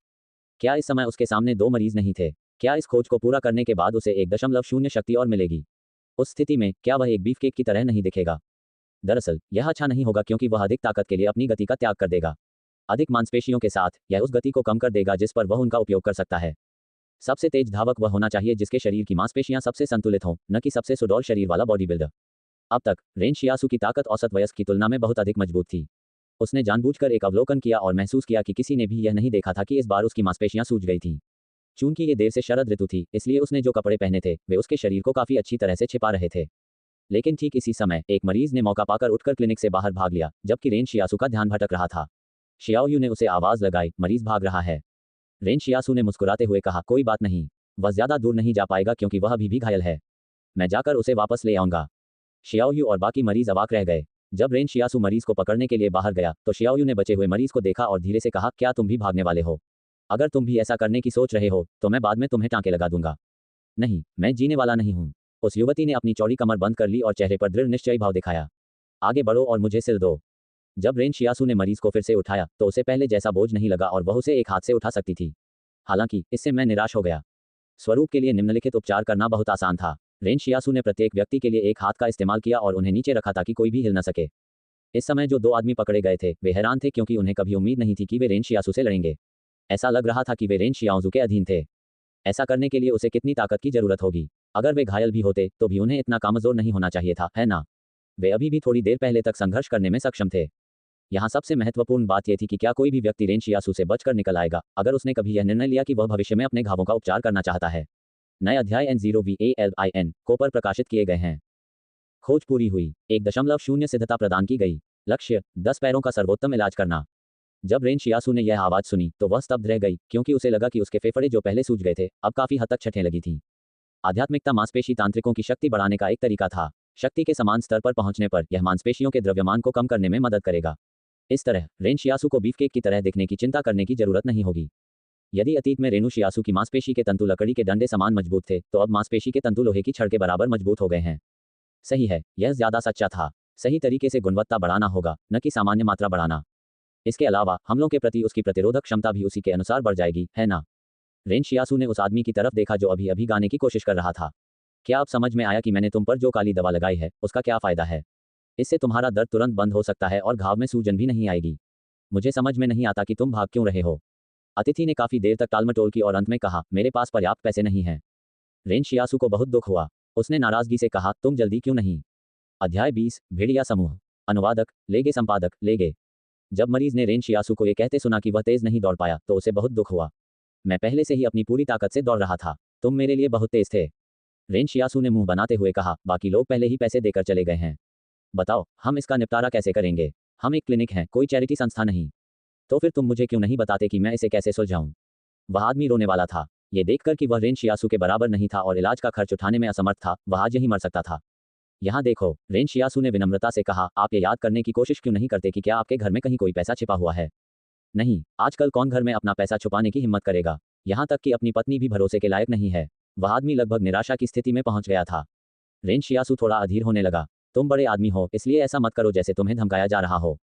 क्या इस समय उसके सामने 2 मरीज नहीं थे? क्या इस खोज को पूरा करने के बाद उसे 1.0 शक्ति और मिलेगी? उस स्थिति में क्या वह एक बीफकेक की तरह नहीं दिखेगा? दरअसल यह अच्छा नहीं होगा, क्योंकि वह अधिक ताकत के लिए अपनी गति का त्याग कर देगा। अधिक मांसपेशियों के साथ यह उस गति को कम कर देगा जिस पर वह उनका उपयोग कर सकता है। सबसे तेज धावक वह होना चाहिए जिसके शरीर की मांसपेशियां सबसे संतुलित हों, न कि सबसे सुडौल शरीर वाला बॉडी बिल्डर। अब तक रेन शियासू की ताकत औसत वयस्क की तुलना में बहुत अधिक मजबूत थी। उसने जानबूझकर एक अवलोकन किया और महसूस किया कि किसी ने भी यह नहीं देखा था कि इस बार उसकी मांसपेशियां सूज गई थीं। चूंकि ये देर से शरद ऋतु थी, इसलिए उसने जो कपड़े पहने थे वे उसके शरीर को काफी अच्छी तरह से छिपा रहे थे। लेकिन ठीक इसी समय एक मरीज ने मौका पाकर उठकर क्लिनिक से बाहर भाग लिया, जबकि रेन शियासू का ध्यान भटक रहा था। शियाओयू ने उसे आवाज लगाई, मरीज भाग रहा है। रेन शियासू ने मुस्कुराते हुए कहा, कोई बात नहीं, वह ज्यादा दूर नहीं जा पाएगा क्योंकि वह अभी भी घायल है। मैं जाकर उसे वापस ले आऊंगा। शियाओयू और बाकी मरीज अवाक रह गए। जब रेन शियासू मरीज को पकड़ने के लिए बाहर गया तो शियाओयू ने बचे हुए मरीज को देखा और धीरे से कहा, क्या तुम भी भागने वाले हो? अगर तुम भी ऐसा करने की सोच रहे हो तो मैं बाद में तुम्हें टांके लगा दूंगा। नहीं, मैं जीने वाला नहीं हूं। उस युवती ने अपनी चौड़ी कमर बंद कर ली और चेहरे पर दृढ़ निश्चयी भाव दिखाया। आगे बढ़ो और मुझे सिर दो। जब रेन शियासू ने मरीज को फिर से उठाया तो उसे पहले जैसा बोझ नहीं लगा और वह उसे एक हाथ से उठा सकती थी। हालांकि इससे मैं निराश हो गया। स्वरूप के लिए निम्नलिखित उपचार करना बहुत आसान था। रेन शियासू ने प्रत्येक व्यक्ति के लिए एक हाथ का इस्तेमाल किया और उन्हें नीचे रखा ताकि कोई भी हिल न सके। इस समय जो 2 आदमी पकड़े गए थे वे हैरान थे क्योंकि उन्हें कभी उम्मीद नहीं थी कि वे रेन शियासू से लड़ेंगे। ऐसा लग रहा था कि वे रेन शियाओजू के अधीन थे। ऐसा करने के लिए उसे कितनी ताकत की जरूरत होगी। अगर वे घायल भी होते तो भी उन्हें इतना कमजोर नहीं होना चाहिए था, है ना? वे अभी भी थोड़ी देर पहले तक संघर्ष करने में सक्षम थे। यहाँ सबसे महत्वपूर्ण बात यह थी कि क्या कोई भी व्यक्ति रेन शियासू से बचकर निकल आएगा अगर उसने कभी यह निर्णय लिया कि वह भविष्य में अपने घावों का उपचार करना चाहता है। नए अध्याय N0VALIN को पर प्रकाशित किए गए हैं। खोज पूरी हुई। 1.0 सिद्धता प्रदान की गई। लक्ष्य 10 पैरों का सर्वोत्तम इलाज करना। जब रेन शियासू ने यह आवाज सुनी तो वह स्तब्ध रह गई क्योंकि उसे लगा कि उसके फेफड़े जो पहले सूज गए थे अब काफी हद तक छठने लगी थी। आध्यात्मिकता मांसपेशी तांत्रिकों की शक्ति बढ़ाने का एक तरीका था। शक्ति के समान स्तर पर पहुंचने पर यह मांसपेशियों के द्रव्यमान को कम करने में मदद करेगा। इस तरह रेन शियासू को बीफकेक की तरह दिखने की चिंता करने की जरूरत नहीं होगी। यदि अतीत में रेनू शियासू की मांसपेशी के तंतु लकड़ी के डंडे समान मजबूत थे तो अब मांसपेशी के तंतु लोहे की छड़ के बराबर मजबूत हो गए हैं। सही है, यह ज्यादा सच्चा था। सही तरीके से गुणवत्ता बढ़ाना होगा, न कि सामान्य मात्रा बढ़ाना। इसके अलावा हमलों के प्रति उसकी प्रतिरोधक क्षमता भी उसी के अनुसार बढ़ जाएगी, है ना? रेन शियासू ने उस आदमी की तरफ देखा जो अभी अभी गाने की कोशिश कर रहा था। क्या अब समझ में आया कि मैंने तुम पर जो काली दवा लगाई है उसका क्या फायदा है? इससे तुम्हारा दर्द तुरंत बंद हो सकता है और घाव में सूजन भी नहीं आएगी। मुझे समझ में नहीं आता कि तुम भाग क्यों रहे हो। अतिथि ने काफी देर तक टालमटोल की और अंत में कहा, मेरे पास पर्याप्त पैसे नहीं हैं। रेन शियासू को बहुत दुख हुआ। उसने नाराजगी से कहा, तुम जल्दी क्यों नहीं? अध्याय 20 भेड़िया समूह। अनुवादक लेगे, संपादक लेगे। जब मरीज ने रेन शियासू को यह कहते सुना कि वह तेज नहीं दौड़ पाया तो उसे बहुत दुख हुआ। मैं पहले से ही अपनी पूरी ताकत से दौड़ रहा था। तुम मेरे लिए बहुत तेज थे। रेन शियासू ने मुंह बनाते हुए कहा, बाकी लोग पहले ही पैसे देकर चले गए हैं। बताओ, हम इसका निपटारा कैसे करेंगे? हम एक क्लिनिक हैं, कोई चैरिटी संस्था नहीं। तो फिर तुम मुझे क्यों नहीं बताते कि मैं इसे कैसे सुलझाऊं? वह आदमी रोने वाला था। ये देखकर कि वह रेन शियासू के बराबर नहीं था और इलाज का खर्च उठाने में असमर्थ था, वह आज यही मर सकता था। यहाँ देखो, रेन शियासू ने विनम्रता से कहा, आप ये याद करने की कोशिश क्यों नहीं करते कि क्या आपके घर में कहीं कोई पैसा छिपा हुआ है? नहीं, आजकल कौन घर में अपना पैसा छुपाने की हिम्मत करेगा? यहाँ तक कि अपनी पत्नी भी भरोसे के लायक नहीं है। वह आदमी लगभग निराशा की स्थिति में पहुंच गया था। रेन शियासू थोड़ा अधीर होने लगा। तुम बड़े आदमी हो, इसलिए ऐसा मत करो जैसे तुम्हें धमकाया जा रहा हो।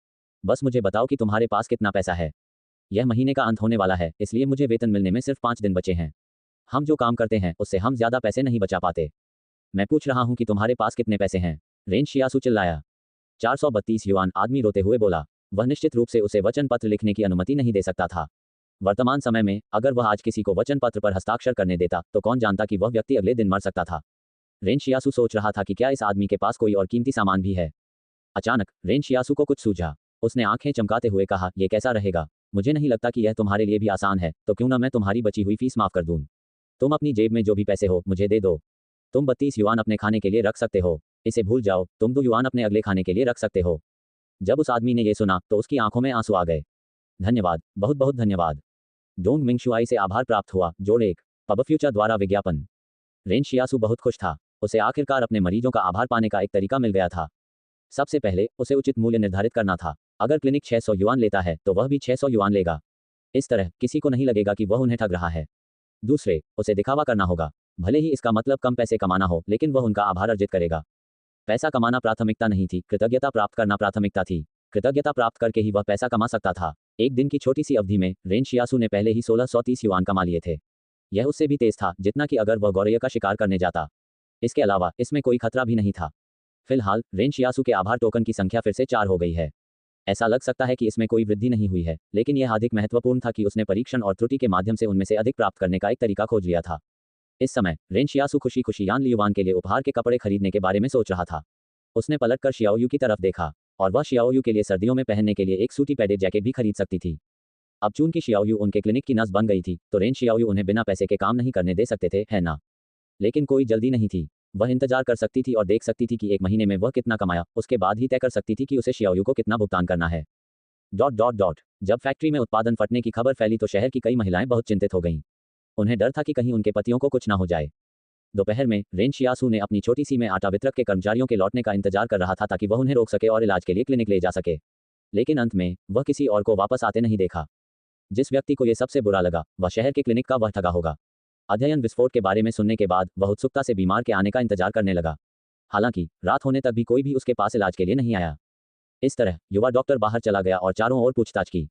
बस मुझे बताओ कि तुम्हारे पास कितना पैसा है। यह महीने का अंत होने वाला है, इसलिए मुझे वेतन मिलने में सिर्फ 5 दिन बचे हैं। हम जो काम करते हैं उससे हम ज्यादा पैसे नहीं बचा पाते। मैं पूछ रहा हूं कि तुम्हारे पास कितने पैसे हैं? रेन शियासू चिल्लाया। 432 युआन, आदमी रोते हुए बोला। वह निश्चित रूप से उसे वचन पत्र लिखने की अनुमति नहीं दे सकता था। वर्तमान समय में अगर वह आज किसी को वचन पत्र पर हस्ताक्षर करने देता तो कौन जानता कि वह व्यक्ति अगले दिन मर सकता था। रेन शियासू सोच रहा था कि क्या इस आदमी के पास कोई और कीमती सामान भी है। अचानक रेन शियासू को कुछ सूझा। उसने आंखें चमकाते हुए कहा, यह कैसा रहेगा? मुझे नहीं लगता कि यह तुम्हारे लिए भी आसान है, तो क्यों न मैं तुम्हारी बची हुई फीस माफ कर दूं। तुम अपनी जेब में जो भी पैसे हो मुझे दे दो। तुम 32 युआन अपने खाने के लिए रख सकते हो। इसे भूल जाओ, तुम 2 युआन अपने अगले खाने के लिए रख सकते हो। जब उस आदमी ने यह सुना तो उसकी आंखों में आंसू आ गए। धन्यवाद, बहुत बहुत धन्यवाद। डोंग मिंगशुआई से आभार प्राप्त हुआ। जोड़ 1 पब फ्यूचर द्वारा विज्ञापन। रेन शियासू बहुत खुश था। उसे आखिरकार अपने मरीजों का आभार पाने का एक तरीका मिल गया था। सबसे पहले उसे उचित मूल्य निर्धारित करना था। अगर क्लिनिक 600 युआन लेता है तो वह भी 600 युआन लेगा। इस तरह किसी को नहीं लगेगा कि वह उन्हें ठग रहा है। दूसरे, उसे दिखावा करना होगा। भले ही इसका मतलब कम पैसे कमाना हो, लेकिन वह उनका आभार अर्जित करेगा। पैसा कमाना प्राथमिकता नहीं थी, कृतज्ञता प्राप्त करना प्राथमिकता थी। कृतज्ञता प्राप्त करके ही वह पैसा कमा सकता था। एक दिन की छोटी सी अवधि में रेन शियासू ने पहले ही 1630 युआन कमा लिए थे। यह उससे भी तेज था जितना कि अगर वह गौरैया का शिकार करने जाता। इसके अलावा इसमें कोई खतरा भी नहीं था। फिलहाल रेन शियासू के आभार टोकन की संख्या फिर से 4 हो गई है। ऐसा लग सकता है कि इसमें कोई वृद्धि नहीं हुई है, लेकिन यह अधिक महत्वपूर्ण था कि उसने परीक्षण और त्रुटि के माध्यम से उनमें से अधिक प्राप्त करने का एक तरीका खोज लिया था। इस समय रेन शियासू खुशी खुशी यान लियुआन के लिए उपहार के कपड़े खरीदने के बारे में सोच रहा था। उसने पलटकर शियाओयू की तरफ देखा और वह शियाओयू के लिए सर्दियों में पहनने के लिए एक सूती पैडेड जैकेट भी खरीद सकती थी। अब चूंकि शियाओयू उनके क्लिनिक की नस बन गई थी तो रेन शियाओयू उन्हें बिना पैसे के काम नहीं करने दे सकते थे, है ना? लेकिन कोई जल्दी नहीं थी। वह इंतजार कर सकती थी और देख सकती थी कि एक महीने में वह कितना कमाया, उसके बाद ही तय कर सकती थी कि उसे शियाओयू को कितना भुगतान करना है। जब फैक्ट्री में उत्पादन फटने की खबर फैली तो शहर की कई महिलाएं बहुत चिंतित हो गईं। उन्हें डर था कि कहीं उनके पतियों को कुछ ना हो जाए। दोपहर में रेन शियासू ने अपनी छोटी सी में आटा वितरक के कर्मचारियों के लौटने का इंतजार कर रहा था ताकि वह उन्हें रोक सके और इलाज के लिए क्लिनिक ले जा सके। लेकिन अंत में वह किसी और को वापस आते नहीं देखा। जिस व्यक्ति को यह सबसे बुरा लगा वह शहर के क्लिनिक का वह ठगा होगा। अध्ययन विस्फोट के बारे में सुनने के बाद वह उत्सुकता से बीमार के आने का इंतजार करने लगा। हालांकि रात होने तक भी कोई भी उसके पास इलाज के लिए नहीं आया। इस तरह युवा डॉक्टर बाहर चला गया और चारों ओर पूछताछ की।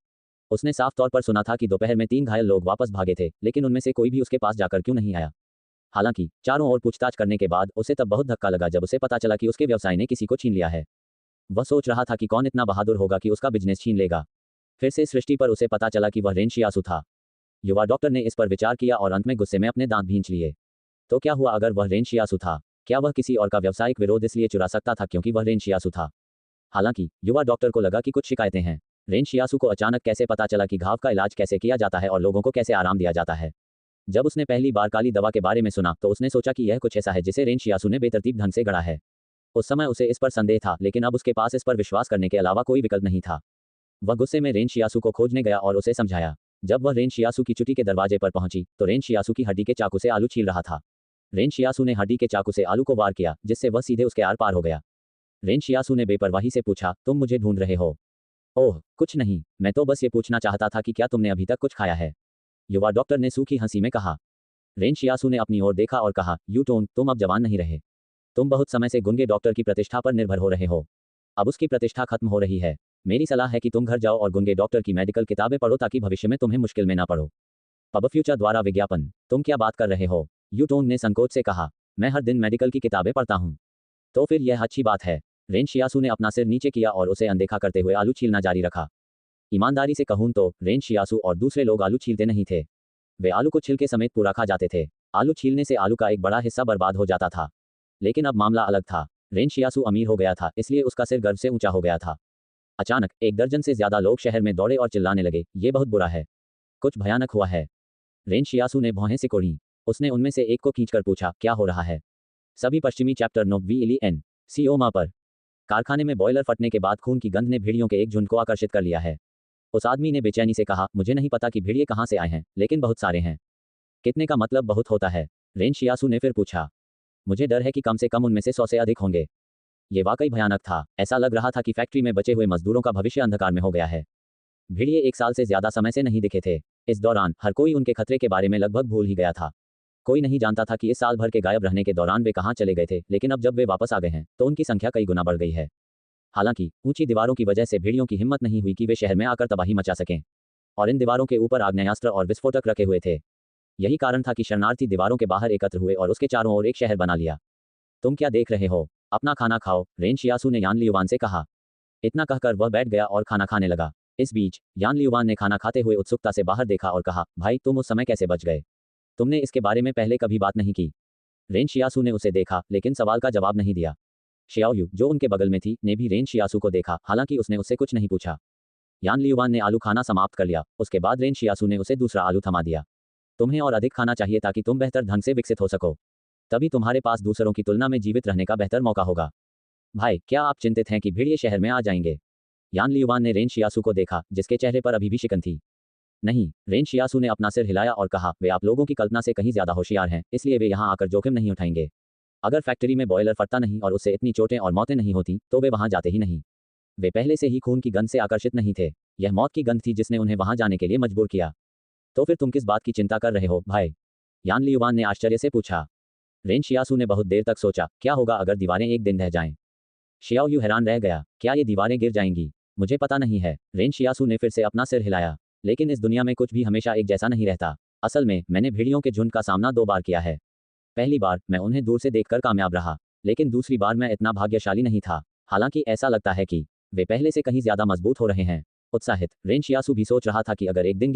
उसने साफ तौर पर सुना था कि दोपहर में 3 घायल लोग वापस भागे थे, लेकिन उनमें से कोई भी उसके पास जाकर क्यों नहीं आया। हालांकि चारों ओर पूछताछ करने के बाद उसे तब बहुत धक्का लगा जब उसे पता चला कि उसके व्यवसाय ने किसी को छीन लिया है। वह सोच रहा था कि कौन इतना बहादुर होगा कि उसका बिजनेस छीन लेगा। फिर से सृष्टि पर उसे पता चला कि वह रेन शियासू था। युवा डॉक्टर ने इस पर विचार किया और अंत में गुस्से में अपने दांत भींच लिए। तो क्या हुआ अगर वह रेन शियासू था? क्या वह किसी और का व्यावसायिक विरोध इसलिए चुरा सकता था क्योंकि वह रेन शियासू था? हालांकि युवा डॉक्टर को लगा कि कुछ शिकायतें हैं। रेन शियासू को अचानक कैसे पता चला कि घाव का इलाज कैसे किया जाता है और लोगों को कैसे आराम दिया जाता है। जब उसने पहली बार काली दवा के बारे में सुना तो उसने सोचा कि यह कुछ ऐसा है जिसे रेन शियासू ने बेतरतीब ढंग से गढ़ा है। उस समय उसे इस पर संदेह था, लेकिन अब उसके पास इस पर विश्वास करने के अलावा कोई विकल्प नहीं था। वह गुस्से में रेन शियासू को खोजने गया और उसे समझाया। जब वह रेन शियासू की चुटी के दरवाजे पर पहुंची तो रेन शियासू की हड्डी के चाकू से आलू छील रहा था। रेन शियासू ने हड्डी के चाकू से आलू को वार किया, जिससे वह सीधे उसके आर पार हो गया। रेन शियासू ने बेपरवाही से पूछा, तुम मुझे ढूंढ रहे हो? ओह कुछ नहीं, मैं तो बस ये पूछना चाहता था कि क्या तुमने अभी तक कुछ खाया है? युवा डॉक्टर ने सूखी हंसी में कहा। रेन शियासू ने अपनी ओर देखा और कहा, यूटोन, तुम अब जवान नहीं रहे। तुम बहुत समय से गुंगे डॉक्टर की प्रतिष्ठा पर निर्भर हो रहे हो। अब उसकी प्रतिष्ठा खत्म हो रही है। मेरी सलाह है कि तुम घर जाओ और गुंगे डॉक्टर की मेडिकल किताबें पढ़ो ताकि भविष्य में तुम्हें मुश्किल में ना पड़ो। पब फ्यूचर द्वारा विज्ञापन, तुम क्या बात कर रहे हो? यूटोन ने संकोच से कहा, मैं हर दिन मेडिकल की किताबें पढ़ता हूँ। तो फिर यह अच्छी बात है। रेन शियासू ने अपना सिर नीचे किया और उसे अनदेखा करते हुए आलू छीलना जारी रखा। ईमानदारी से कहूं तो रेन शियासू और दूसरे लोग आलू छीलते नहीं थे। वे आलू को छिलके समेत पूरा खा जाते थे। आलू छीलने से आलू का एक बड़ा हिस्सा बर्बाद हो जाता था। लेकिन अब मामला अलग था। रेन शियासू अमीर हो गया था, इसलिए उसका सिर गर्व से ऊंचा हो गया था। अचानक 1 दर्जन से ज्यादा लोग शहर में दौड़े और चिल्लाने लगे, ये बहुत बुरा है, कुछ भयानक हुआ है। रेन शियासू ने भौहें सिकोड़ी। उसने उनमें से एक को खींचकर पूछा, क्या हो रहा है? सभी पश्चिमी चैप्टर 9 COMA पर। कारखाने में बॉयलर फटने के बाद खून की गंध ने भेड़ियों के एक झुंड को आकर्षित कर लिया है। उस आदमी ने बेचैनी से कहा, मुझे नहीं पता कि भेड़िए कहाँ से आए हैं, लेकिन बहुत सारे हैं। कितने का मतलब बहुत होता है? रेन शियासू ने फिर पूछा। मुझे डर है कि कम से कम उनमें से 100 से अधिक होंगे। ये वाकई भयानक था। ऐसा लग रहा था कि फैक्ट्री में बचे हुए मजदूरों का भविष्य अंधकार में हो गया है। भेड़िए 1 साल से ज्यादा समय से नहीं दिखे थे। इस दौरान हर कोई उनके खतरे के बारे में लगभग भूल ही गया था। कोई नहीं जानता था कि इस साल भर के गायब रहने के दौरान वे कहाँ चले गए थे, लेकिन अब जब वे वापस आ गए हैं तो उनकी संख्या कई गुना बढ़ गई है। हालांकि ऊंची दीवारों की वजह से भेड़ियों की हिम्मत नहीं हुई कि वे शहर में आकर तबाही मचा सकें, और इन दीवारों के ऊपर आग्नेयास्त्र और विस्फोटक रखे हुए थे। यही कारण था कि शरणार्थी दीवारों के बाहर एकत्र हुए और उसके चारों ओर एक शहर बना लिया। तुम क्या देख रहे हो? अपना खाना खाओ, रेन शियासू ने यान लियुवान से कहा। इतना कहकर वह बैठ गया और खाना खाने लगा। इस बीच यान लियुवान ने खाना खाते हुए उत्सुकता से बाहर देखा और कहा, भाई तुम उस समय कैसे बच गए? तुमने इसके बारे में पहले कभी बात नहीं की। रेन शियासू ने उसे देखा, लेकिन सवाल का जवाब नहीं दिया। शियाओयू, जो उनके बगल में थी, ने भी रेन शियासू को देखा, हालांकि उसने उससे कुछ नहीं पूछा। यान लियुवान ने आलू खाना समाप्त कर लिया। उसके बाद रेन शियासू ने उसे दूसरा आलू थमा दिया। तुम्हें और अधिक खाना चाहिए ताकि तुम बेहतर ढंग से विकसित हो सको। तभी तुम्हारे पास दूसरों की तुलना में जीवित रहने का बेहतर मौका होगा। भाई, क्या आप चिंतित हैं कि भेड़िए शहर में आ जाएंगे? यान लियुवान ने रेन शियासू को देखा, जिसके चेहरे पर अभी भी शिकन थी। नहीं, रेन शियासू ने अपना सिर हिलाया और कहा, वे आप लोगों की कल्पना से कहीं ज्यादा होशियार हैं, इसलिए वे यहाँ आकर जोखिम नहीं उठाएंगे। अगर फैक्ट्री में बॉयलर फटता नहीं और उससे इतनी चोटें और मौतें नहीं होती तो वे वहां जाते ही नहीं। वे पहले से ही खून की गंध से आकर्षित नहीं थे। यह मौत की गंध थी जिसने उन्हें वहां जाने के लिए मजबूर किया। तो फिर तुम किस बात की चिंता कर रहे हो, भाई? यान लियुवान ने आश्चर्य से पूछा। रेन शियासू ने बहुत देर तक सोचा, क्या होगा अगर दीवारें एक दिन ढह जाएं? शियाओयू हैरान रह गया, क्या ये दीवारें गिर जाएंगी? मुझे पता नहीं है। रेन शियासू ने फिर से अपना सिर हिलाया। लेकिन इस दुनिया में कुछ भी हमेशा एक जैसा नहीं रहता। असल में मैंने भेड़ियों के झुंड का सामना 2 बार किया है। पहली बार मैं उन्हें दूर से देखकर कामयाब रहा, लेकिन दूसरी बार मैं इतना भाग्यशाली नहीं था। हालांकि ऐसा लगता है कि वे पहले से कहीं ज्यादा मजबूत हो रहे हैं। उत्साहित रेन शियासू भी सोच रहा था कि अगर एक दिन